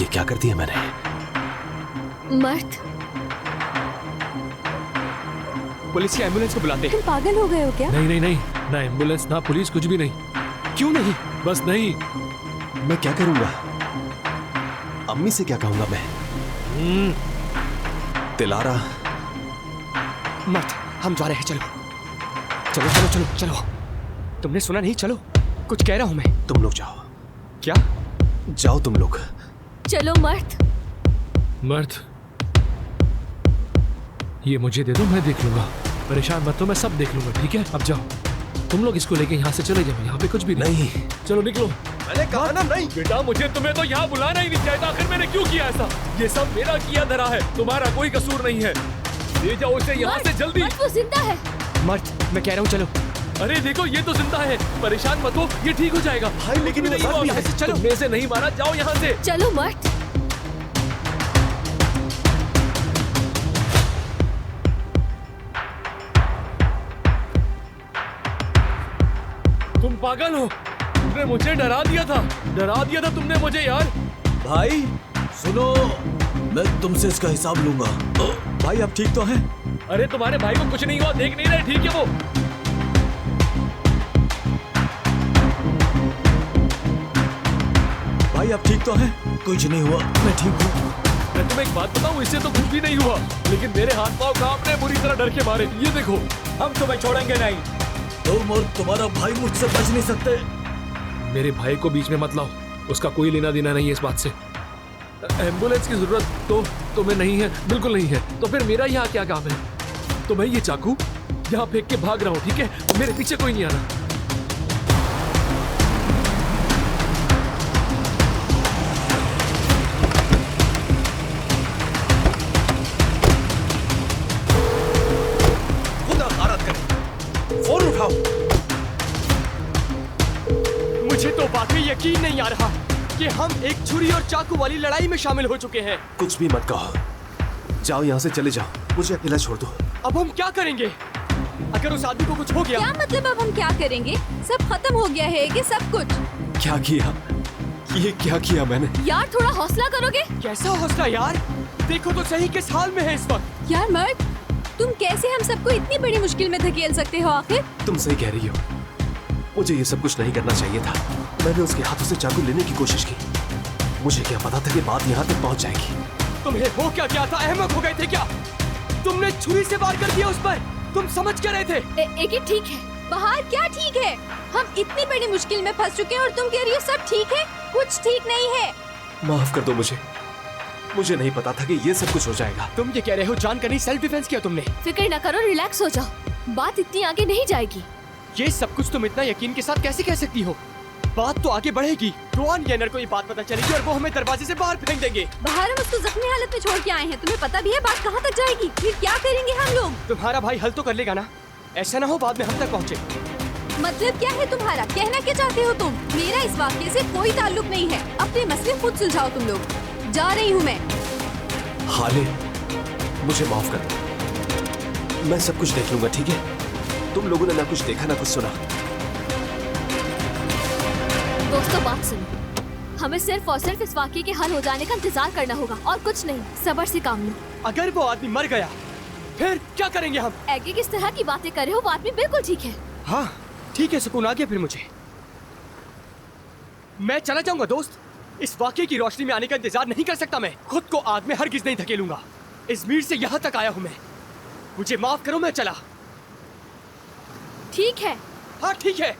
ये क्या कर दिया मैंने? मर्द, पुलिस की एम्बुलेंस को बुलाते हैं। तुम पागल हो गए हो क्या? नहीं नहीं नहीं, ना एम्बुलेंस ना पुलिस, कुछ भी नहीं। क्यों नहीं? बस नहीं। मैं क्या करूंगा? अम्मी से क्या कहूंगा मैं? दिलारा, मत, हम जा रहे हैं, चलो चलो चलो चलो चलो। तुमने सुना नहीं? चलो, कुछ कह रहा हूं मैं। तुम लोग जाओ। क्या? जाओ तुम लोग। चलो मर्द। मर्द, ये मुझे दे दो, मैं देख लूंगा। परेशान मत हो, मैं सब देख लूंगा, ठीक है? अब जाओ तुम लोग, इसको लेके यहाँ से चले जाओ, यहाँ पे कुछ भी नहीं। चलो निकलो। मैंने कहा ना नहीं। बेटा, मुझे तुम्हें तो यहाँ बुलाना ही नहीं चाहिए था। आखिर मैंने क्यों किया ऐसा? ये सब मेरा किया धरा है, तुम्हारा कोई कसूर नहीं है। ले जाओ इसे यहाँ से जल्दी। मर्द, वो जिंदा है। मर्द, मैं कह रहा हूँ चलो। अरे देखो, ये तो जिंदा है, परेशान मत हो, ये ठीक हो जाएगा। भाई लेकिन नहीं हुआ, यहाँ से चलो। तुमने से नहीं मारा, जाओ यहाँ से। चलो मर्द। तुम पागल हो, तुमने मुझे डरा दिया था तुमने मुझे यार। भाई सुनो, मैं तुमसे इसका हिसाब लूंगा। भाई आप ठीक तो हैं? अरे तुम्हारे भाई को कुछ नहीं हुआ, देख नहीं रहे? ठीक है वो। भाई आप ठीक तो हैं? कुछ नहीं हुआ, मैं ठीक हूँ। मैं तुम्हें एक बात बताऊं, इससे तो कुछ भी नहीं हुआ, लेकिन मेरे हाथ पांव कांप रहे, बुरी तरह डर के मारे। ये देखो। हम तुम्हें छोड़ेंगे नहीं। तुम और तुम्हारा भाई मुझसे बच नहीं सकते। मेरे भाई को बीच में मत लाओ, उसका कोई लेना देना नहीं है इस बात से। एम्बुलेंस की जरूरत तो तुम्हें नहीं है, बिल्कुल नहीं है, तो फिर मेरा यहाँ क्या काम है? तो मैं ये चाकू यहाँ फेंक के भाग रहा हूँ, ठीक है? मेरे पीछे कोई नहीं आना। फोन उठाओ। मुझे तो वाकई यकीन नहीं आ रहा कि हम एक छुरी और चाकू वाली लड़ाई में शामिल हो चुके हैं। कुछ भी मत कहो, जाओ यहाँ से चले जाओ, मुझे अकेला छोड़ दो। अब हम क्या करेंगे अगर उस आदमी को कुछ हो गया? क्या मतलब अब हम क्या करेंगे? सब खत्म हो गया है कि सब कुछ? क्या किया? ये क्या किया मैंने? यार थोड़ा हौसला करोगे? कैसा हौसला यार, देखो तो सही किस हाल में है इस वक्त। यार मर्द, तुम कैसे हम सबको इतनी बड़ी मुश्किल में धकेल सकते हो आखिर? तुम सही कह रही हो, मुझे ये सब कुछ नहीं करना चाहिए था। मैंने उसके हाथों से चाकू लेने की कोशिश की, मुझे क्या पता था कि बात यहाँ तक पहुँच जाएगी। तुम्हें हो क्या गया था? अहमक हो गए थे क्या? तुमने छुरी से वार कर दिया उस पर, तुम समझ क्या रहे थे? एक ही ठीक है बाहर, क्या ठीक है? हम इतनी बड़ी मुश्किल में फंस चुके हैं और तुम कह रही हो सब ठीक है? कुछ ठीक नहीं है। माफ कर दो मुझे नहीं पता था कि ये सब कुछ हो जाएगा। तुम ये कह रहे हो जान कर नहीं, सेल्फ डिफेंस किया तुमने? फिक्र न करो, रिलैक्स हो जाओ, बात इतनी आगे नहीं जाएगी। ये सब कुछ तुम इतना यकीन के साथ कैसे कह सकती हो? बात तो आगे बढ़ेगी। रोहन येनर को ये बात पता चलेगी और वो हमें दरवाजे से बाहर फेंक देंगे। बाहर हम उसको जख्मी हालत में छोड़ के आए हैं, तुम्हें पता भी है बात कहाँ तक जाएगी? फिर क्या करेंगे हम लोग? तुम्हारा भाई हल तो कर लेगा ना? ऐसा ना हो बाद में हम तक पहुँचे। मतलब क्या है तुम्हारा? कहना क्या चाहते हो तुम? मेरा इस वाक्य से कोई ताल्लुक नहीं है, अपने मसले खुद सुलझाओ तुम लोग। जा रही हूँ मैं। हाले, मुझे माफ कर दो, मैं सब कुछ देख लूंगा, ठीक है? तुम लोगों ने ना कुछ देखा ना कुछ सुना। दोस्तों बात सुनो, हमें सिर्फ और सिर्फ इस वाक्य के हल हो जाने का इंतजार करना होगा और कुछ नहीं। सब्र से काम लो। अगर वो आदमी मर गया फिर क्या करेंगे हम? आगे किस तरह की बातें कर रहे हो? वो आदमी बिल्कुल ठीक है। हाँ ठीक है, सुकून आ गया फिर मुझे। मैं चला जाऊंगा दोस्त, इस वाकये की रोशनी में आने का इंतजार नहीं कर सकता मैं। खुद को आग में हरगिज नहीं धकेलूंगा। इज़मीर से यहाँ तक आया हूँ मैं, मुझे माफ करो, मैं चला। ठीक है। हाँ ठीक है।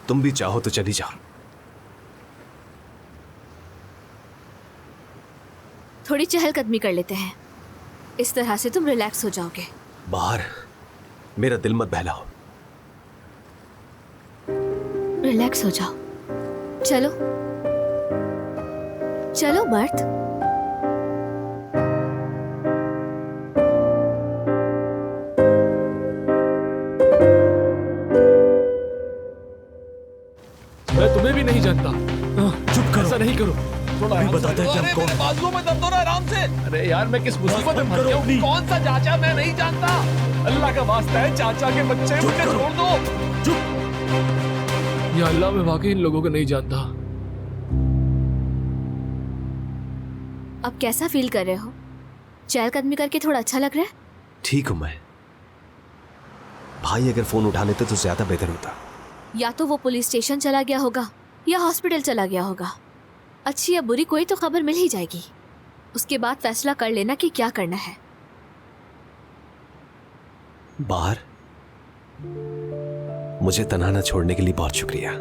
तुम भी चाहो तो चली जाओ। थोड़ी चहलकदमी कर लेते हैं, इस तरह से तुम रिलैक्स हो जाओगे। बाहर मेरा दिल मत बहलाओ। रिलैक्स हो जाओ। चलो चलो मर्द। मैं तुम्हें भी नहीं जानता। चुप करो, ऐसा नहीं करो। अभी बताते हैं कि हम कौन हैं। बाजुओं में दर्द हो रहा है, आराम से। अरे यार, मैं किस मुसीबत में फंस गया हूँ? कौन सा चाचा, मैं नहीं जानता। अल्लाह का वास्ता है, चाचा के बच्चे, मुझे छोड़ दो। चुप। या अल्लाह, मैं वाकई इन लोगों को नहीं जानता। अब कैसा फील कर रहे हो? चहलकदमी करके थोड़ा अच्छा लग रहा है? ठीक हूं मैं। भाई अगर फोन उठा लेते तो ज्यादा बेहतर होता। या तो वो पुलिस स्टेशन चला गया होगा या हॉस्पिटल चला गया होगा। अच्छी या बुरी कोई तो खबर मिल ही जाएगी। उसके बाद फैसला कर लेना कि क्या करना है। बाहर मुझे तन्हा न छोड़ने के लिए बहुत शुक्रिया।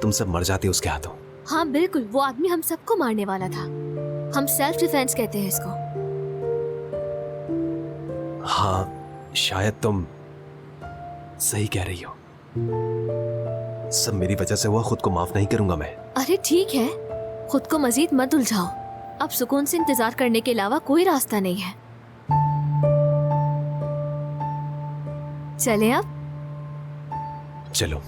तुम सब मर जाते उसके हाथों। हाँ बिल्कुल, वो आदमी हम सबको मारने वाला था। हम सेल्फ डिफेंस कहते हैं इसको। हाँ शायद तुम सही कह रही हो। सब मेरी वजह से हुआ, खुद को माफ नहीं करूंगा मैं। अरे ठीक है, खुद को मजीद मत उलझाओ। अब सुकून से इंतजार करने के अलावा कोई रास्ता नहीं है। चलें अब? चलो।